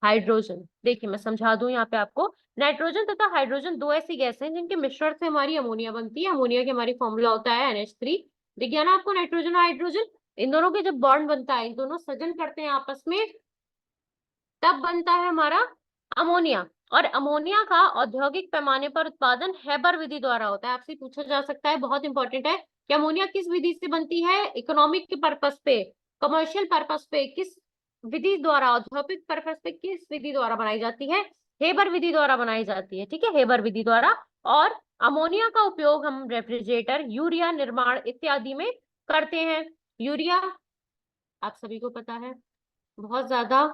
Speaker 1: हाइड्रोजन। देखिए मैं समझा दूं यहाँ पे आपको, नाइट्रोजन तथा हाइड्रोजन दो ऐसी गैसें हैं जिनके मिश्रण से हमारी अमोनिया बनती है। अमोनिया की हमारी फॉर्मूला होता है NH3। दिख गया ना आपको, नाइट्रोजन और हाइड्रोजन, इन दोनों के जब बॉन्ड बनता है, इन दोनों सृजन करते हैं आपस में, तब बनता है हमारा अमोनिया। और अमोनिया का औद्योगिक पैमाने पर उत्पादन हेबर विधि द्वारा होता है। आपसे पूछा जा सकता है, बहुत इंपॉर्टेंट है, कि अमोनिया किस विधि से बनती है। इकोनॉमिक पर्पस पे, कमर्शियल पर्पस पे किस विधि द्वारा, औद्योगिक पर्पस पे किस विधि द्वारा बनाई जाती है, हेबर विधि द्वारा बनाई जाती है। ठीक है, हेबर विधि द्वारा। और अमोनिया का उपयोग हम रेफ्रिजरेटर, यूरिया निर्माण इत्यादि में करते हैं। यूरिया आप सभी को पता है बहुत ज्यादा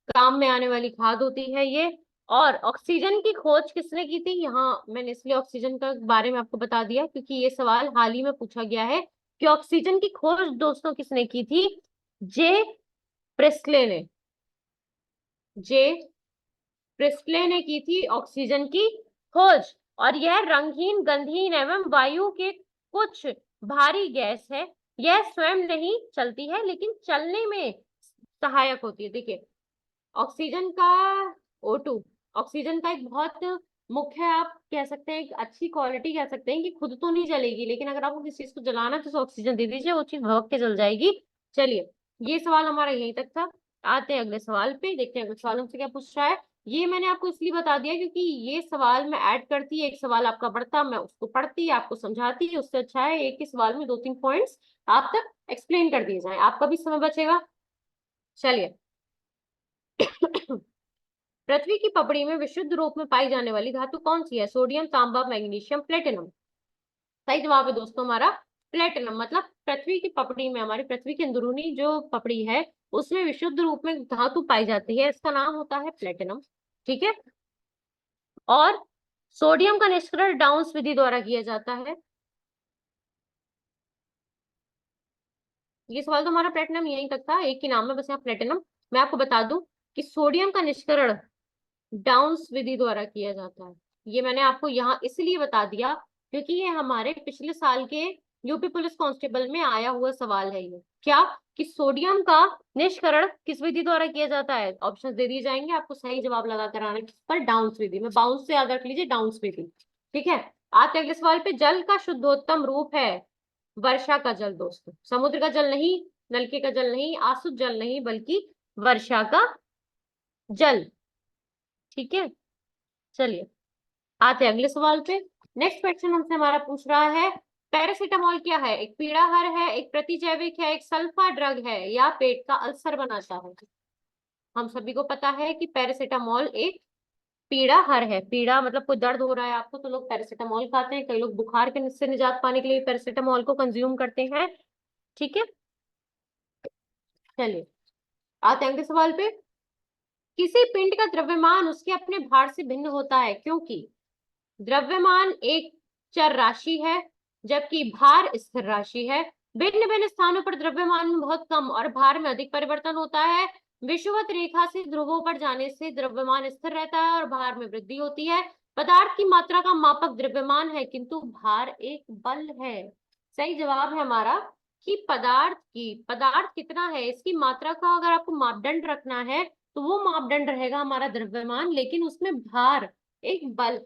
Speaker 1: काम में आने वाली खाद होती है ये। और ऑक्सीजन की खोज किसने की थी, यहाँ मैंने इसलिए ऑक्सीजन का बारे में आपको बता दिया क्योंकि ये सवाल हाल ही में पूछा गया है कि ऑक्सीजन की खोज दोस्तों किसने की थी। जे प्रिस्टले ने, जे प्रिस्टले ने की थी ऑक्सीजन की खोज। और यह रंगहीन, गंधहीन एवं वायु के कुछ भारी गैस है। यह स्वयं नहीं चलती है लेकिन चलने में सहायक होती है। देखिए ऑक्सीजन का O2, ऑक्सीजन का एक बहुत मुख्य, आप कह सकते हैं एक अच्छी क्वालिटी कह सकते हैं कि खुद तो नहीं जलेगी, लेकिन अगर आपको किसी चीज को जलाना है तो उसे ऑक्सीजन दे दीजिए, वो चीज भभक के जल जाएगी। चलिए ये सवाल हमारा यहीं तक था। आते हैं अगले सवाल पे, देखते हैं अगले सवाल हमसे क्या पूछ रहा है। ये मैंने आपको इसलिए बता दिया क्योंकि ये सवाल मैं ऐड करती है, एक सवाल आपका बढ़ता, मैं उसको पढ़ती, आपको समझाती, उससे अच्छा है एक ही सवाल में 2-3 पॉइंट्स आप तक एक्सप्लेन कर दिए जाए, आपका भी समय बचेगा। चलिए पृथ्वी की पपड़ी में विशुद्ध रूप में पाई जाने वाली धातु कौन सी है। सोडियम, तांबा, मैग्नीशियम, प्लेटिनम। सही जवाब है दोस्तों हमारा प्लेटिनम। मतलब पृथ्वी की पपड़ी में, हमारी पृथ्वी की अंदरूनी जो पपड़ी है उसमें विशुद्ध रूप में धातु पाई जाती है, इसका नाम होता है प्लेटिनम। ठीक है, और सोडियम का निष्करण डाउन्स विधि द्वारा किया जाता है। ये सवाल तो हमारा प्लेटिनम यहीं तक था, एक ही नाम है बस यहाँ प्लेटिनम। मैं आपको बता दूं कि सोडियम का निष्करण डाउन्स विधि द्वारा किया जाता है। ये मैंने आपको यहाँ इसलिए बता दिया क्योंकि ये हमारे पिछले साल के यूपी पुलिस कांस्टेबल में आया हुआ सवाल है। ये क्या कि सोडियम का निष्करण किस विधि द्वारा किया जाता है, ऑप्शन दे दिए जाएंगे, आपको सही जवाब लगा कर आना किस पर, डाउन्स विधि में। बाउंस से याद रख लीजिए, डाउन्स विधि। ठीक है, आते अगले सवाल पे। जल का शुद्धोत्तम रूप है वर्षा का जल दोस्तों, समुद्र का जल नहीं, नलके का जल नहीं, आसुत जल नहीं, बल्कि वर्षा का जल। ठीक है, चलिए आते हैं अगले सवाल पे। नेक्स्ट क्वेश्चन हमसे हमारा पूछ रहा है, पैरासीटामोल क्या है। एक पीड़ाहार है, एक प्रतिजैविक है, एक सल्फा ड्रग है, या पेट का अल्सर बनाता है। हम सभी को पता है कि पैरासीटामोल एक पीड़ा हर है। पीड़ा मतलब कोई दर्द हो रहा है आपको तो लोग पैरासीटामोल खाते हैं, कई लोग बुखार के से निजात पाने के लिए पैरासीटामोल को कंज्यूम करते हैं। ठीक है, चलिए आते हैं अगले सवाल पे। किसी पिंड का द्रव्यमान उसके अपने भार से भिन्न होता है क्योंकि द्रव्यमान एक चर राशि है जबकि भार स्थिर राशि है। भिन्न भिन्न स्थानों पर द्रव्यमान में बहुत कम और भार में अधिक परिवर्तन होता है। विषुवत रेखा से ध्रुवों पर जाने से द्रव्यमान स्थिर रहता है और भार में वृद्धि होती है। पदार्थ की मात्रा का मापक द्रव्यमान है किंतु भार एक बल है। सही जवाब है हमारा कि पदार्थ कितना है इसकी मात्रा का अगर आपको मापदंड रखना है तो वो मापदंड रहेगा हमारा द्रव्यमान, लेकिन उसमें भार एक बल।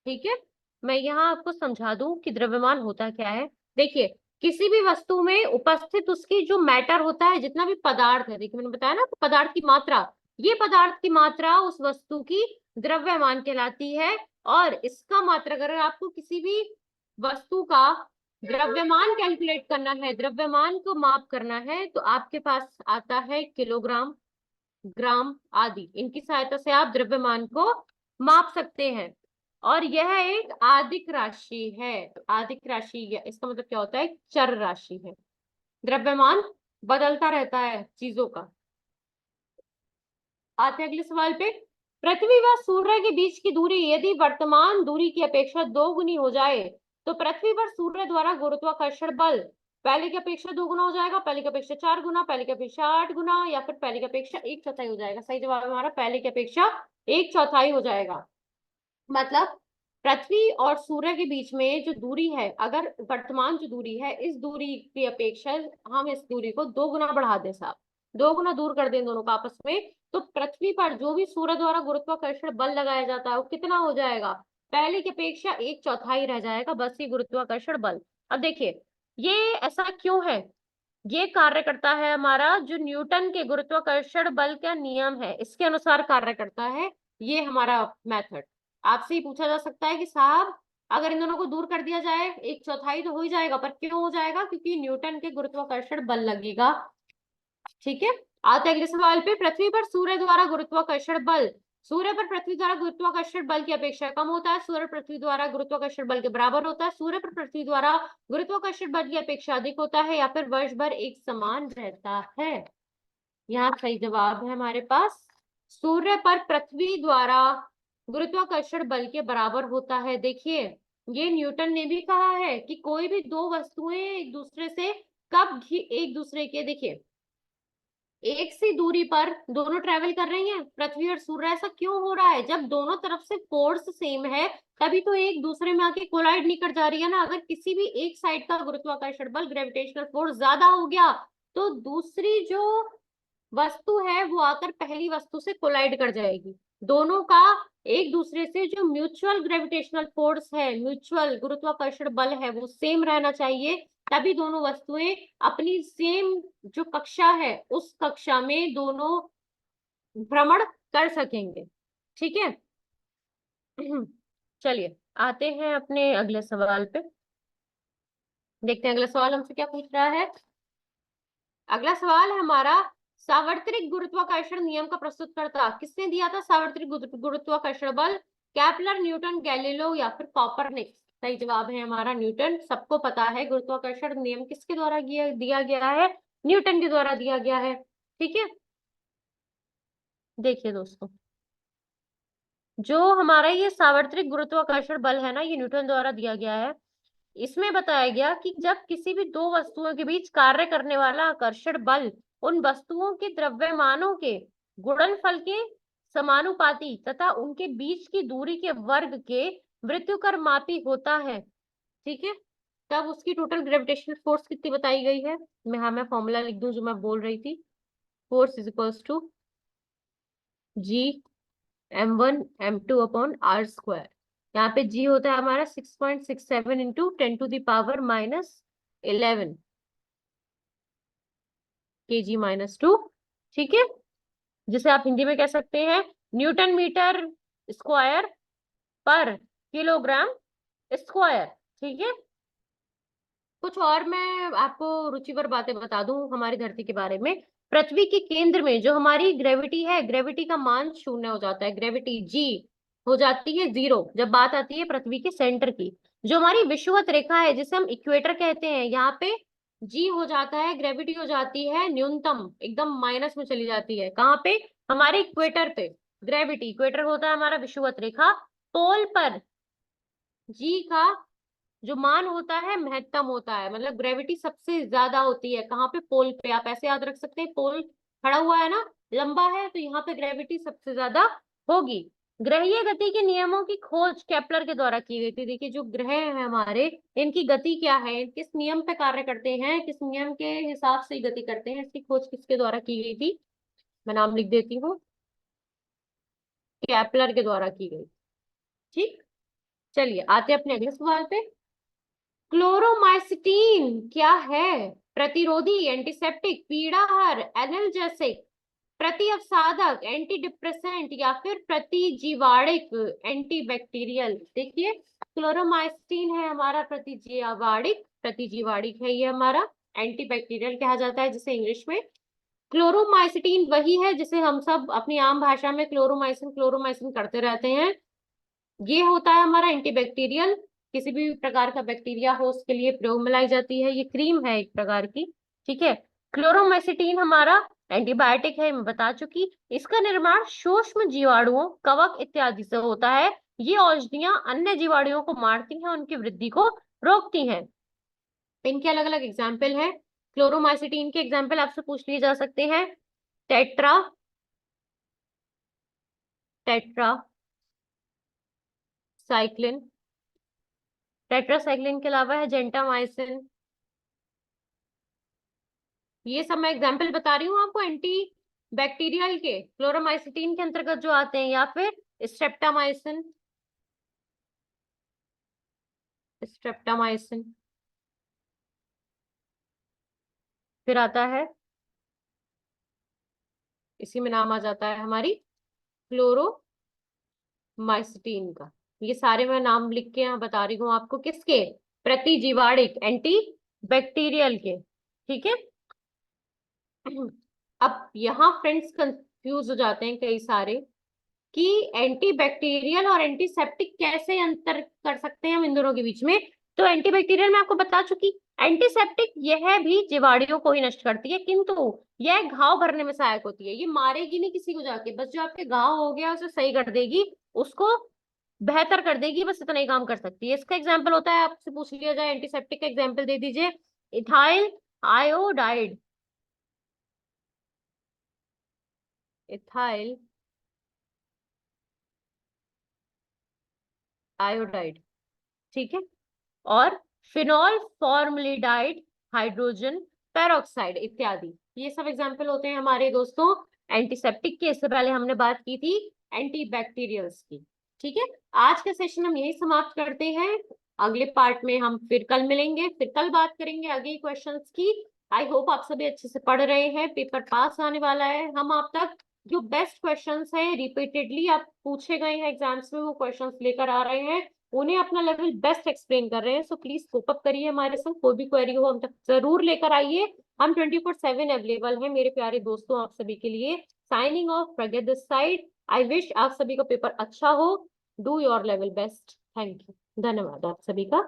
Speaker 1: ठीक है, मैं यहाँ आपको समझा दूं कि द्रव्यमान होता क्या है। देखिए, किसी भी वस्तु में उपस्थित उसकी जो मैटर होता है, जितना भी पदार्थ है, देखिए मैंने बताया ना पदार्थ की मात्रा, ये पदार्थ की मात्रा उस वस्तु की द्रव्यमान कहलाती है। और इसका मात्रक अगर आपको किसी भी वस्तु का द्रव्यमान कैलकुलेट करना है, द्रव्यमान को माप करना है, तो आपके पास आता है किलोग्राम, ग्राम आदि। इनकी सहायता से आप द्रव्यमान को माप सकते हैं। और यह एक आदिक राशि है। आदिक राशि इसका मतलब क्या होता है, चर राशि है। द्रव्यमान बदलता रहता है चीजों का। आते हैं अगले सवाल पे। पृथ्वी व सूर्य के बीच की दूरी यदि वर्तमान दूरी की अपेक्षा 2 गुनी हो जाए तो पृथ्वी पर सूर्य द्वारा गुरुत्वाकर्षण बल पहले की अपेक्षा 2 गुना हो जाएगा, पहले की अपेक्षा 4 गुना, पहले की अपेक्षा 8 गुना, या फिर पहले की अपेक्षा 1/4 हो जाएगा। सही जवाब हमारा पहले की अपेक्षा 1/4 हो जाएगा। मतलब पृथ्वी और सूर्य के बीच में जो दूरी है, अगर वर्तमान जो दूरी है इस दूरी की अपेक्षा हम इस दूरी को 2 गुना बढ़ा दें साहब, 2 गुना दूर कर दें दोनों का आपस में, तो पृथ्वी पर जो भी सूर्य द्वारा गुरुत्वाकर्षण बल लगाया जाता है वो कितना हो जाएगा, पहले की अपेक्षा 1/4 रह जाएगा, बस ये गुरुत्वाकर्षण बल। अब देखिए ये ऐसा क्यों है, ये कार्य करता है हमारा जो न्यूटन के गुरुत्वाकर्षण बल का नियम है इसके अनुसार कार्य करता है। ये हमारा मेथड आपसे ही पूछा जा सकता है कि साहब अगर इन दोनों को दूर कर दिया जाए 1/4 तो हो ही जाएगा, पर क्यों हो जाएगा, क्योंकि न्यूटन के गुरुत्वाकर्षण बल लगेगा। ठीक है, आते अगले सवाल पे। पृथ्वी पर सूर्य द्वारा गुरुत्वाकर्षण बल सूर्य पर पृथ्वी द्वारा गुरुत्वाकर्षण बल की अपेक्षा कम होता है, सूर्य पृथ्वी द्वारा गुरुत्वाकर्षण बल के बराबर होता है, सूर्य पर पृथ्वी द्वारा गुरुत्वाकर्षण बल की अपेक्षा अधिक होता है, या फिर वर्ष भर एक समान रहता है। यहाँ सही जवाब है हमारे पास सूर्य पर पृथ्वी द्वारा गुरुत्वाकर्षण बल के बराबर होता है। देखिए ये न्यूटन ने भी कहा है कि कोई भी दो वस्तुएं एक दूसरे से कब भी एक दूसरे के, देखिए एक सी दूरी पर दोनों ट्रेवल कर रही हैं पृथ्वी और सूर्य, ऐसा क्यों हो रहा है, जब दोनों तरफ से फोर्स सेम है तभी तो एक दूसरे में आके कोलाइड नहीं कर जा रही है ना। अगर किसी भी एक साइड का गुरुत्वाकर्षण बल ग्रेविटेशनल फोर्स ज्यादा हो गया तो दूसरी जो वस्तु है वो आकर पहली वस्तु से कोलाइड कर जाएगी। दोनों का एक दूसरे से जो म्यूचुअल ग्रेविटेशनल फोर्स है, म्यूचुअल गुरुत्वाकर्षण बल है, वो सेम रहना चाहिए, तभी दोनों वस्तुएं अपनी सेम जो कक्षा है उस कक्षा में दोनों भ्रमण कर सकेंगे। ठीक है चलिए आते हैं अपने अगले सवाल पे, देखते हैं अगला सवाल हमसे क्या पूछ रहा है। अगला सवाल है हमारा, सार्वत्रिक गुरुत्वाकर्षण नियम का प्रस्तुतकर्ता किसने दिया था, सार्वत्रिक गुरुत्वाकर्षण बल, केपलर, न्यूटन, गैलीलियो, या फिर कॉपरनिकस। सही जवाब है हमारा न्यूटन। सबको पता है गुरुत्वाकर्षण नियम किसके द्वारा दिया गया है, न्यूटन के द्वारा दिया गया है। ठीक है, देखिए दोस्तों जो हमारा ये सार्वत्रिक गुरुत्वाकर्षण बल है ना, ये न्यूटन द्वारा दिया गया है। इसमें बताया गया कि जब किसी भी दो वस्तुओं के बीच कार्य करने वाला आकर्षण बल उन वस्तुओं के द्रव्यमानों के गुणनफल के समानुपाती तथा उनके बीच की दूरी के वर्ग के व्युत्क्रमापी होता है। ठीक है, तब उसकी टोटल ग्रेविटेशनल फोर्स कितनी बताई गई है, मैं फॉर्मूला लिख दूं जो मैं बोल रही थी। Force is equals to G m1 m2/r²। यहाँ पे G होता है हमारा 6.67 इंटू 10⁻⁻11 kg-2। ठीक है, जिसे आप हिंदी में कह सकते हैं न्यूटन मीटर स्क्वायर पर किलोग्राम स्क्वायर। ठीक है, कुछ और मैं आपको रुचिकर बातें बता दूं हमारी धरती के बारे में। पृथ्वी के केंद्र में जो हमारी ग्रेविटी है, ग्रेविटी का मान 0 हो जाता है, ग्रेविटी जी हो जाती है 0 जब बात आती है पृथ्वी के सेंटर की। जो हमारी विषुवत रेखा है जिसे हम इक्वेटर कहते हैं, यहाँ पे जी हो जाता है, ग्रेविटी हो जाती है न्यूनतम, एकदम माइनस में चली जाती है। कहाँ पे? हमारे इक्वेटर पे ग्रेविटी, इक्वेटर होता है हमारा विषुवत रेखा, पोल पर जी का जो मान होता है महत्तम होता है, मतलब ग्रेविटी सबसे ज्यादा होती है कहाँ पे? पोल पे। आप ऐसे याद रख सकते हैं, पोल खड़ा हुआ है ना, लंबा है, तो यहाँ पे ग्रेविटी सबसे ज्यादा होगी। ग्रहीय गति के नियमों की खोज केपलर के द्वारा की गई थी। देखिए जो ग्रह है हमारे, इनकी गति क्या है, किस नियम पे कार्य करते हैं, किस नियम के हिसाब से गति करते हैं, इसकी खोज किसके द्वारा की गई थी? मैं नाम लिख देती हूँ, केपलर के द्वारा की गई। ठीक, चलिए आते हैं अपने अगले सवाल पे। क्लोरोमाइसिटीन क्या है? प्रतिरोधी, एंटीसेप्टिक, पीड़ाहार, एनाल्जेसिक, प्रति अवसादक, एंटी डिप्रेसेंट या फिर प्रतिजीवाणिक, एंटीबैक्टीरियल। देखिए क्लोरोमाइसिटीन है हमारा प्रतिजीवाणिक, प्रतिजीवाणिक है ये हमारा, एंटीबैक्टीरियल कहा जाता है जिसे इंग्लिश में। क्लोरोमाइसिटीन वही है जिसे हम सब अपनी आम भाषा में क्लोरोमाइसिन क्लोरोमाइसिन करते रहते हैं। ये होता है हमारा एंटीबैक्टीरियल, किसी भी प्रकार का बैक्टीरिया हो उसके लिए प्रयोग में लाई जाती है। ये क्रीम है एक प्रकार की, ठीक है। क्लोरोमेसिटीन हमारा एंटीबायोटिक है, मैं बता चुकी। इसका निर्माण सूक्ष्म जीवाणुओं, कवक इत्यादि से होता है। ये औषधियां अन्य जीवाणुओं को मारती हैं, उनकी वृद्धि को रोकती हैं। इनके अलग अलग एग्जाम्पल है। क्लोरोमाइसिटीन के एग्जाम्पल आपसे पूछ लिए जा सकते हैं, टेट्रा, टेट्रा साइक्लिन, टेट्रासाइक्लिन के अलावा है जेंटामाइसिन। ये सब मैं एग्जाम्पल बता रही हूँ आपको एंटी बैक्टीरियल के, क्लोरोमाइसिटीन के अंतर्गत जो आते हैं, या फिर स्ट्रेप्टामाइसिन, स्ट्रेप्टामाइसिन फिर आता है, इसी में नाम आ जाता है हमारी क्लोरोमाइसिटीन का। ये सारे मैं नाम लिख के यहाँ बता रही हूँ आपको, किसके? प्रतिजीवाणिक, एंटी बैक्टीरियल के, ठीक है। अब यहाँ फ्रेंड्स कंफ्यूज हो जाते हैं कई सारे कि एंटी बैक्टीरियल और एंटीसेप्टिक कैसे अंतर कर सकते हैं हम इन दोनों के बीच में। तो एंटी बैक्टीरियल मैं आपको बता चुकी, एंटीसेप्टिक यह भी जीवाणुओं को ही नष्ट करती है, किंतु यह घाव भरने में सहायक होती है। ये मारेगी नहीं किसी को जाके, बस जो आपके घाव हो गया उसे सही कर देगी, उसको बेहतर कर देगी, बस इतना ही काम कर सकती है। इसका एग्जाम्पल होता है, आपसे पूछ लिया जाए एंटीसेप्टिक का एग्जाम्पल दे दीजिए, इथाइल आयोडाइड, इथाइल आयोडाइड, ठीक है। और फिनॉल फॉर्मलिडाइड, हाइड्रोजन पेरोक्साइड इत्यादि, ये सब एग्जाम्पल होते हैं हमारे दोस्तों एंटीसेप्टिक के। इससे पहले हमने बात की थी एंटीबैक्टीरियल्स की, ठीक है। आज का सेशन हम यही समाप्त करते हैं, अगले पार्ट में हम फिर कल मिलेंगे, फिर कल बात करेंगे अगले क्वेश्चंस की। आई होप आप सभी अच्छे से पढ़ रहे हैं, पेपर पास आने वाला है। हम आप तक जो बेस्ट क्वेश्चंस हैं, रिपीटेडली आप पूछे गए हैं एग्जाम्स में, वो क्वेश्चंस लेकर आ रहे हैं, उन्हें अपना लेवल बेस्ट एक्सप्लेन कर रहे हैं। सो प्लीज कोप अप करिए हमारे साथ, कोई भी क्वेरी हो हम तक जरूर लेकर आइए। हम 24/7 अवेलेबल हैं मेरे प्यारे दोस्तों आप सभी के लिए। Signing off, Pragya this side. I wish आप सभी का पेपर अच्छा हो। Do your level best. Thank you, धन्यवाद आप सभी का।